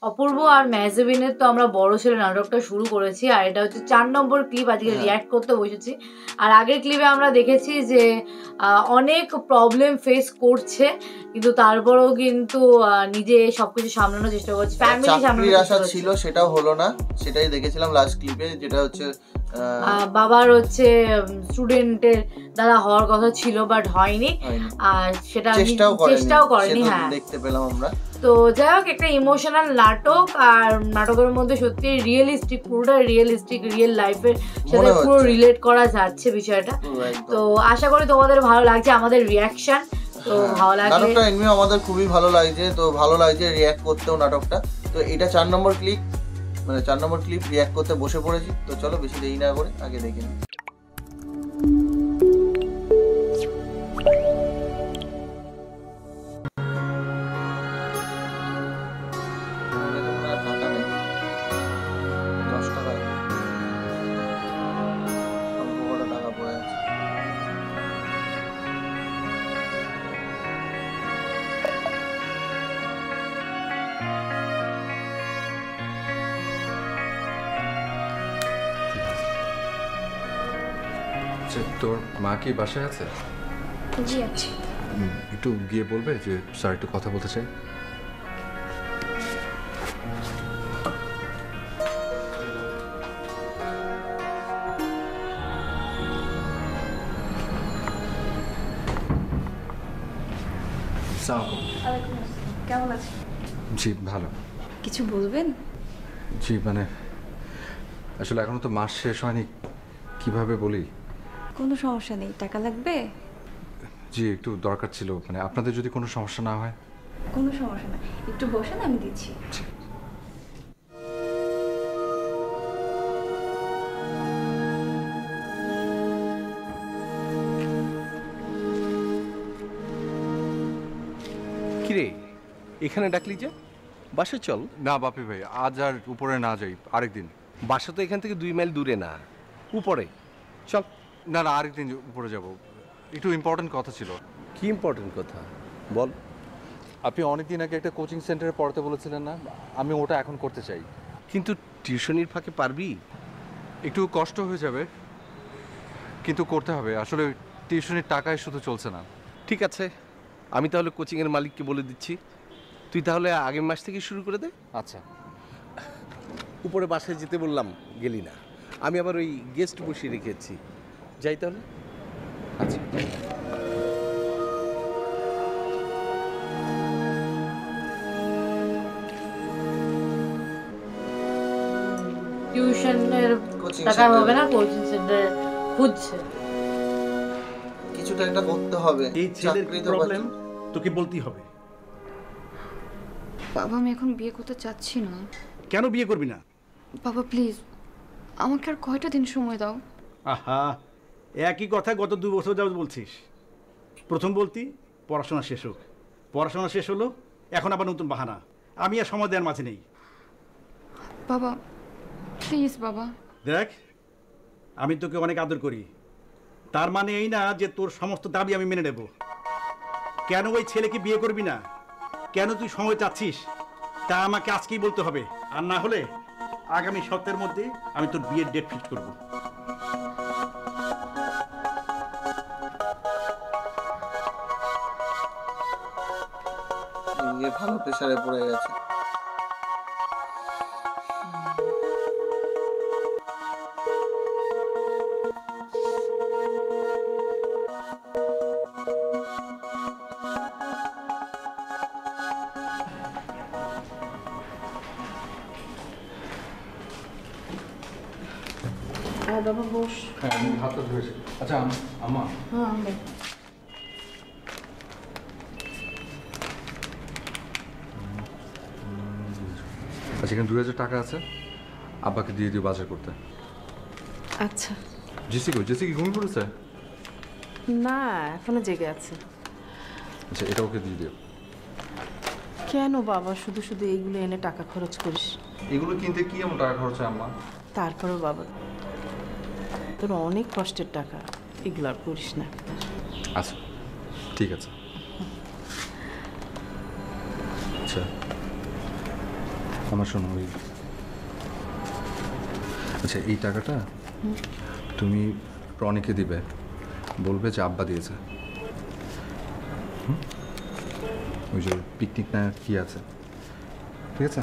অপূর্ব আর মেহজাবিনের তো আমরা বড় ছেলে নাটকটা শুরু করেছি, আর এটা হচ্ছে 4 নম্বর ক্লিপ। আজকে রিয়্যাক্ট করতে বসেছি। আর আগের ক্লিপে আমরা দেখেছি যে অনেক প্রবলেম ফেস করছে, কিন্তু তারপরেও কিন্তু নিজে সবকিছু সামলানোর চেষ্টা করছে, ফ্যামিলি সামলানোর আশা ছিল, সেটাও হলো না। সেটাই দেখেছিলাম লাস্ট ক্লিপে, যেটা হচ্ছে বাবার হচ্ছে স্টুডেন্টের দ্বারা হওয়ার কথা ছিল, বাট হয়নি, আর সেটা চেষ্টাও করেনি। হ্যাঁ, দেখতে পেলাম আমরা। তো যাই হোক, একটা ইমোশনাল নাটক, আর নাটকের মধ্যে সত্যি রিয়েলিস্টিক, পুরোটা রিয়েলিস্টিক, রিয়েল লাইফের সাথে পুরো রিলেট করা যাচ্ছে বিষয়টা। তো আশা করি তোমাদের ভালো লাগছে আমাদের রিয়াকশন। তো ভালো লাগছে নাটকটা, এমনিও আমাদের খুবই ভালো লাগছে। তো ভালো লাগছে রিয়াক্ট করতেও নাটকটা। তো এটা 4 নম্বর ক্লিপ, মানে 4 নম্বর ক্লিপ রিয়াক্ট করতে বসে পড়েছি। তো চলো বেশি দেরি না করে আগে দেখে নিই। তোর মা কি বাসায় আছে? জি আছে। একটু গিয়ে বলবে যে স্যার একটু কথা বলতে চাই। কেমন আছেন? জি ভালো। কিছু বলবেন? জি মানে আসলে এখনো তো মাস শেষ হয়নি, কিভাবে বলি? কোনো সমস্যা নেই, টাকা লাগবে? জি একটু দরকার ছিল, মানে আপনাদের যদি কোনো সমস্যা না হয়। কোনো সমস্যা না, একটু বসেন, আমি দিচ্ছি। কিরে এখানে ডাকলি যে? বাসে চল। না বাপি ভাই, আজ আর উপরে না যাই, আরেকদিন। বাসা তো এখান থেকে 2 মাইল দূরে না, উপরে চল। না না, আরেকদিন উপরে যাব, একটু ইম্পর্টেন্ট কথা ছিল। কি ইম্পর্টেন্ট কথা বল। আপনি অনেকদিন আগে একটা কোচিং সেন্টারে পড়াতে বলেছিলেন না, আমি ওটা এখন করতে চাই। কিন্তু টিউশনির ফাঁকে পারবি? একটু কষ্ট হয়ে যাবে, কিন্তু করতে হবে। আসলে টিউশনির টাকায় শুধু চলছে না। ঠিক আছে, আমি তাহলে কোচিংয়ের মালিককে বলে দিচ্ছি, তুই তাহলে আগের মাস থেকে শুরু করে দে। আচ্ছা। উপরে বাসায় যেতে বললাম, গেলি না। আমি আবার ওই গেস্ট বসিয়ে রেখেছি, যাই তাহলে। আচ্ছা। টিউশনের টাকা হবে না, কোচিং সেন্টার খুঁজছে। কিছুটা একটা করতে হবে। এই ছেলের কি প্রবলেম তোকে বলতেই হবে। বাবা, আমি এখন বিয়ে করতে চাচ্ছি না। কেন বিয়ে করবি না? বাবা প্লিজ, আমাকে আর কয়টা দিন সময় দাও। আহা, একই কথা গত 2 বছর যাবত বলছিস। প্রথম বলতি পড়াশোনা শেষ হোক, পড়াশোনা শেষ হলো, এখন আবার নতুন বাহানা। আমি আর সময় দেওয়ার মাঝে নেই। বাবা প্লিজ বাবা। দেখ, আমি তোকে অনেক আদর করি, তার মানে এই না যে তোর সমস্ত দাবি আমি মেনে নেব। কেন ওই ছেলেকে বিয়ে করবি না, কেন তুই সময় চাচ্ছিস, তা আমাকে আজকেই বলতে হবে। আর না হলে আগামী সপ্তাহের মধ্যে আমি তোর বিয়ের ডেট ফিক্স করব। ভালো প্রেসারে পড়ে গেছে। বাবা বস। হ্যাঁ আমি হাতটা ধরেছি। আচ্ছা আম্মা। হ্যাঁ আচ্ছা, এখানে 2000 টাকা আছে, আব্বাকে দিয়ে দিও বাজার করতে। আচ্ছা। জেসি কই? জেসি কি ঘুমিয়ে পড়েছে? না, এখনো জেগে আছে। আচ্ছা, এটা ওকে দিয়ে দিও। কেন বাবা শুধু শুধু এইগুলো এনে টাকা খরচ করিস? এগুলো কিনতে কি এমন টাকা খরচ হয় আম্মা? তারপরেও বাবা, তোর অনেক কষ্টের টাকা, এগুলো আর করিস না। আচ্ছা ঠিক আছে। আচ্ছা আমার শোনো ওই আচ্ছা এই টাকাটা তুমি রনিকে দিবে, বলবে যে আব্বা দিয়েছে। ওই যে পিকনিক না কি আছে, ঠিক আছে?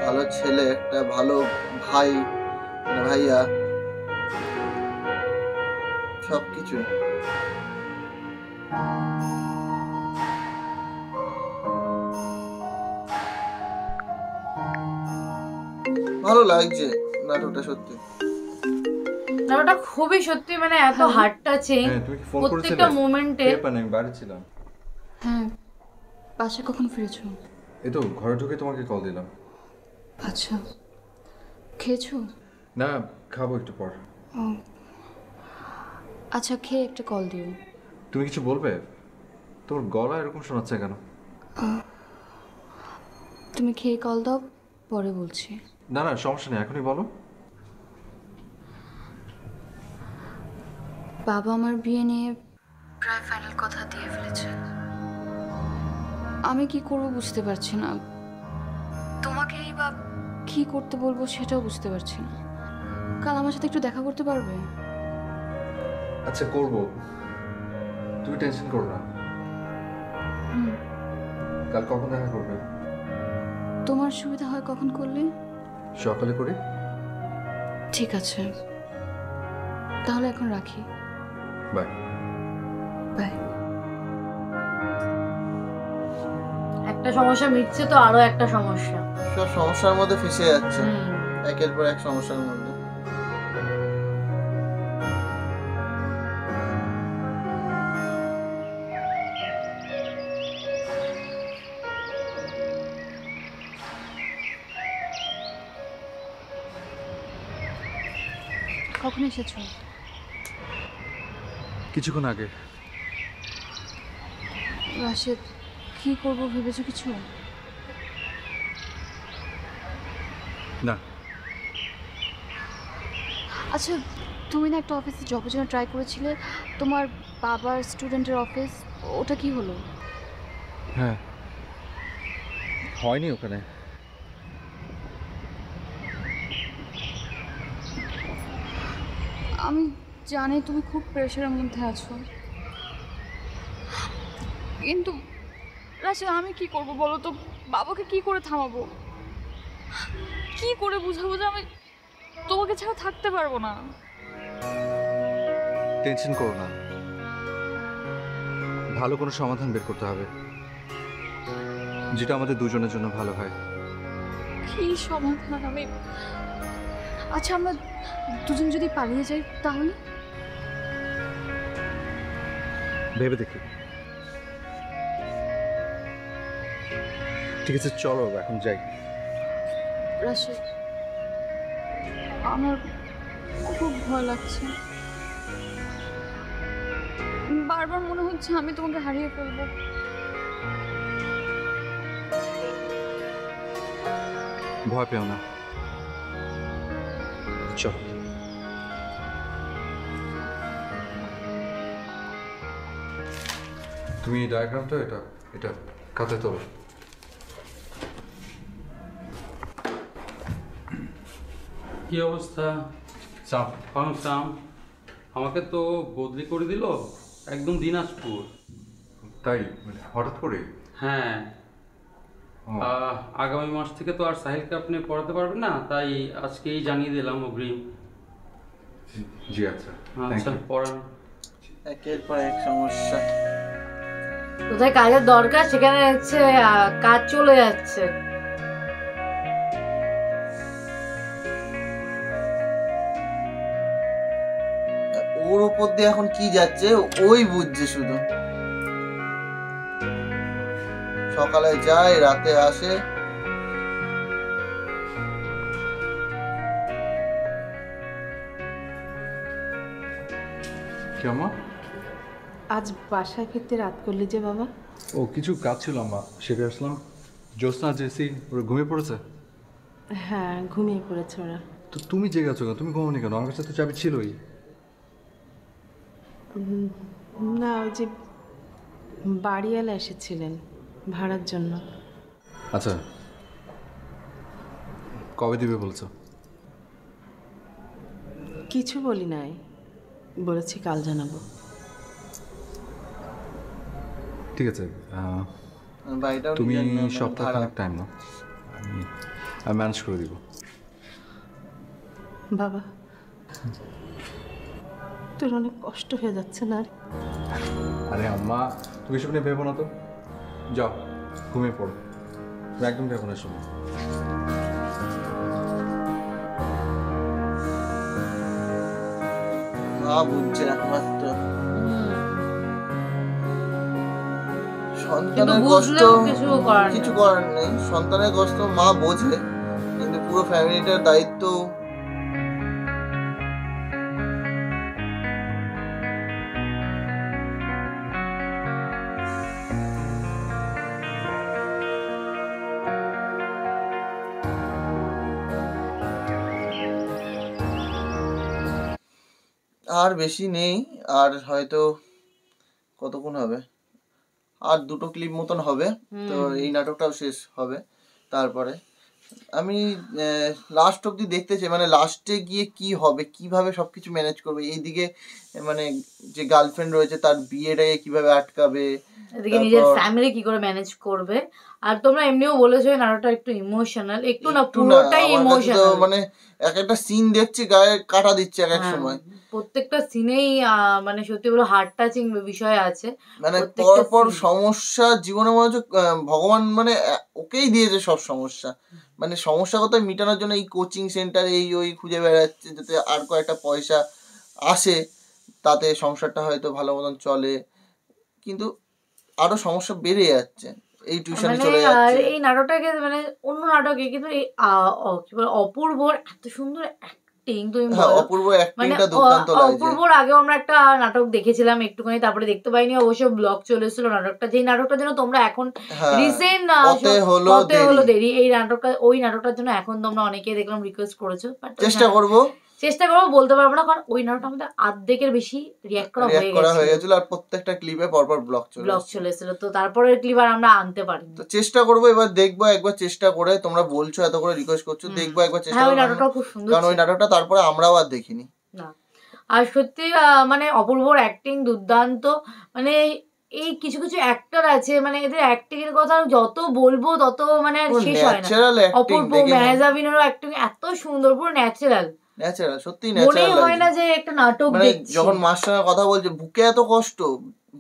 ভালো ছেলে, একটা ভালো ভাই, মানে ভাইয়া, সব কিছু। ভালো লাগছে নাটকটা সত্যি। নাটকটা খুবই সত্যি মানে এত হার্ট টাচিং, হ্যাঁ, তুমি কি ফোন প্রত্যেকটা করেছিলে? মোমেন্টে। আমি বাড়ি ছিলাম। হ্যাঁ, বাসায় কখন ফিরেছো? এই তো ঘরে ঢুকে তোমাকে কল দিলাম। আচ্ছা, খেয়েছো? না, খাবো একটু পর। ও আচ্ছা, খেয়ে একটা কল দিও। তুমি কিছু বলবে? তোর গলা এরকম শোনাচ্ছে কেন? তুমি খেয়ে কল দাও, পরে বলছি। না না, সমস্যা নেই, এখনই বলো। বাবা আমার বিয়ে নিয়ে প্রায় ফাইনাল কথা দিয়ে ফেলেছে। আমি কি করব বুঝতে পারছি না, তোমাকেই বা কি করতে বলবো সেটাও বুঝতে পারছি না। কাল আমার সাথে একটু দেখা করতে পারবে? আচ্ছা করবো, তুমি টেনশন করো না। কাল কখন দেখা করবে? তোমার সুবিধা হয় কখন করলে? সকালে করি। ঠিক আছে, তাহলে এখন রাখি। বাই। বাই। একটা সমস্যা মিটছে তো আরো একটা সমস্যা। সব সমস্যার মধ্যে ফেসে যাচ্ছে, হুম। একের পর এক সমস্যার মধ্যে। কখন এসেছো? কিছুক্ষণ আগে। রাশেদ, কি করবো ভেবেছো কিছু? না। আচ্ছা, তুমি না একটা অফিসে জবের জন্য ট্রাই করেছিলে, তোমার বাবার স্টুডেন্টের অফিস, ওটা কি হলো? হ্যাঁ, হয়নি ওখানে। আমি জানি তুমি খুব প্রেশারের মধ্যে আছো, কিন্তু রাশেদ আমি কি করব বলো তো? বাবাকে কি করে থামাবো, কি করে বুঝাবো যে আমি তোমাকে ছাড়া থাকতে পারবো না? টেনশন করো না, ভালো কোনো সমাধান বের করতে হবে, যেটা আমাদের দুজনের জন্য ভালো হয়। কি সমাধান? আমি আচ্ছা, আমরা দুজন যদি পালিয়ে যাই তাহলে? ভেবে দেখি। ঠিক আছে, চলো এখন যাই। রাশেদ, আমার খুব ভয় লাগছে, বারবার মনে হচ্ছে আমি তোমাকে হারিয়ে ফেলবো। ভয় পেও না, চলো। তুমি ডায়াগ্রামটা এটা এটা কাঁথে তোলো। কি অবস্থা? চাপ। ফাংশন আমাকে তো বদলি করে দিল একদম দিনাজপুর। তাই মানে হঠাৎ করে? হ্যাঁ, ও। আগামী মাস থেকে তো আর সাহিলকে আপনি পড়াতে পারবেন না, তাই আজকেই জানিয়ে দিলাম অগ্রিম। জি আচ্ছা, আচ্ছা পড়ান। একের পর এক সমস্যা। কোথায় কাজের দরকার সেখানে হচ্ছে কাজ চলে যাচ্ছে। ওর উপর দিয়ে এখন কি যাচ্ছে ওই বুঝছে শুধু। সকালে যায়, রাতে আসে। কেমন? আজ বাসায় ফিরতে রাত করলি যে বাবা? ও কিছু কাজ ছিল আম্মা, সেরে আসলাম। জ্যোৎস্না জেসি ওরা ঘুমিয়ে পড়েছে? হ্যাঁ, ঘুমিয়ে পড়েছে ওরা। তো তুমি জেগে আছো কেন? তুমি ঘুমোনি কেন? আমার কাছে তো চাবি ছিলই। না, ওই যে বাড়িওয়ালা এসেছিলেন ভাড়ার জন্য। আচ্ছা, কবে দিবে বলছো? কিছু বলি নাই, বলেছি কাল জানাবো। ঠিক আছে, বাড়িটাও তুমি নিজের না, সপ্তাহখানেক টাইম নাও, আমি ম্যানেজ করে দিব। বাবা, তোর অনেক কষ্ট হয়ে যাচ্ছে না? আরে আম্মা, তুমি এসব নিয়ে ভেবো না তো। যাও ঘুমিয়ে পড়ো, তুমি একদম ভেবো না শুনো। মা বুঝছে একমাত্র। সন্তানের কষ্ট কিছু করার নেই, সন্তানের কষ্ট মা বোঝে, কিন্তু পুরো ফ্যামিলিটার দায়িত্ব আর বেশি নেই। আর হয়তো কতক্ষণ হবে, আর 2টো ক্লিপ মতন হবে, তো এই নাটকটাও শেষ হবে। তারপরে আমি লাস্ট অব্দি দেখতে চাই, মানে লাস্টে গিয়ে কি হবে, কিভাবে সবকিছু ম্যানেজ করবে। এইদিকে মানে যে গার্লফ্রেন্ড রয়েছে তার বিয়েটাকে কিভাবে আটকাবে, এদিকে নিজের ফ্যামিলি কি করে ম্যানেজ করবে। আর তোমরা এমনিও বলেছো নাটকটা একটু ইমোশনাল, একটু না পুরোটাই ইমোশনাল, মানে এক একটা সিন দেখছি গায়ে কাটা দিচ্ছে এক এক সময়। প্রত্যেকটা সিনেই মানে সত্যি বলো হার্ট টাচিং বিষয় আছে। মানে পরপর সমস্যা জীবনে মনে হচ্ছে ভগবান মানে ওকেই দিয়েছে সব সমস্যা, মানে সমস্যা কোথায় মিটানোর জন্য এই কোচিং সেন্টার এই ওই খুঁজে বেড়াচ্ছে, যাতে আর কয়েকটা পয়সা আসে, তাতে সংসারটা হয়তো ভালো মতন চলে, কিন্তু আরো সমস্যা বেড়ে যাচ্ছে, এই টিউশনে চলে যাচ্ছে। এই নাটকটাকে মানে অন্য নাটকে কিন্তু এই কি বলে অপূর্বর এত সুন্দর অ্যাক্টিং, তুমি অপূর্ব অ্যাক্টিংটা দুর্দান্ত লাগছে। অপূর্বর আগেও আমরা একটা নাটক দেখেছিলাম একটুখানি, তারপরে দেখতে পাইনি, অবশ্য ব্লগ চলে এসেছিল নাটকটা, যেই নাটকটার জন্য তোমরা এখন রিসেন্ট পথে হলো দেরি, এই নাটকটা ওই নাটকটার জন্য এখন তোমরা অনেকেই দেখলাম রিকোয়েস্ট করেছো, চেষ্টা করবো বলতে পারবো না, কারণ ওই নাটকটা আমাদের অর্ধেকের বেশি রিঅ্যাক্ট করা হয়ে গেছিল, আর প্রত্যেকটা ক্লিপে পরপর ব্লগ চলে এসেছিল, তো তারপরের ক্লিপ আর আমরা আনতে পারি। তো চেষ্টা করবো, এবার দেখবো একবার চেষ্টা করে, তোমরা বলছো এত করে রিকোয়েস্ট করছো, দেখবো একবার চেষ্টা করে। ওই নাটকটা খুব সুন্দর, কারণ ওই নাটকটা তারপরে আমরাও আর দেখিনি না। আর সত্যি মানে অপূর্বর অ্যাক্টিং দুর্দান্ত, মানে এই কিছু কিছু অ্যাক্টর আছে মানে এদের অ্যাক্টিং এর কথা যত বলবো তত মানে আর শেষ হয় না। অপূর্ব মেহজাবিনেরও অ্যাক্টিং এত সুন্দর, পুরো ন্যাচারাল, সত্যি ন্যাচারাল মনে হয় না যে একটা নাটক দেখছি। যখন মার সঙ্গে কথা বলছে বুকে এত কষ্ট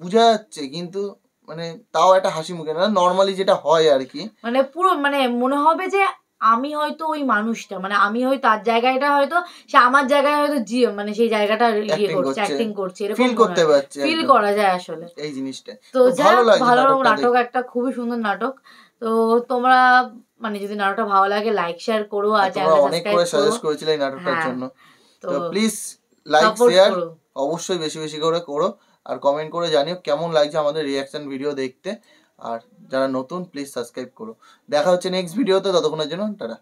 বুঝা যাচ্ছে, কিন্তু মানে তাও একটা হাসি মুখে, না নরমালি যেটা হয় আর কি, মানে পুরো মানে মনে হবে যে আমি হয়তো ওই মানুষটা, মানে আমি হয়তো তার জায়গাটা, হয়তো সে আমার জায়গায় হয়তো মানে সেই জায়গাটা ইয়ে করছে, অ্যাক্টিং করছে, এরকম ফিল করতে পারছে, ফিল করা যায় আসলে এই জিনিসটা। তো ভালো নাটক, একটা খুবই সুন্দর নাটক। তো তোমরা মানে যদি নাটকটা ভালো লাগে লাইক শেয়ার করো, আর চ্যানেলটা অনেক করে সাজেস্ট করেছিলে এই নাটকটার জন্য, তো প্লিজ লাইক শেয়ার অবশ্যই বেশি বেশি করে করো, আর কমেন্ট করে জানিও কেমন লাগছে আমাদের রিঅ্যাকশন ভিডিও দেখতে। আর যারা নতুন প্লিজ সাবস্ক্রাইব করো। দেখা হচ্ছে নেক্সট ভিডিওতে, ততক্ষণের জন্য টাটা।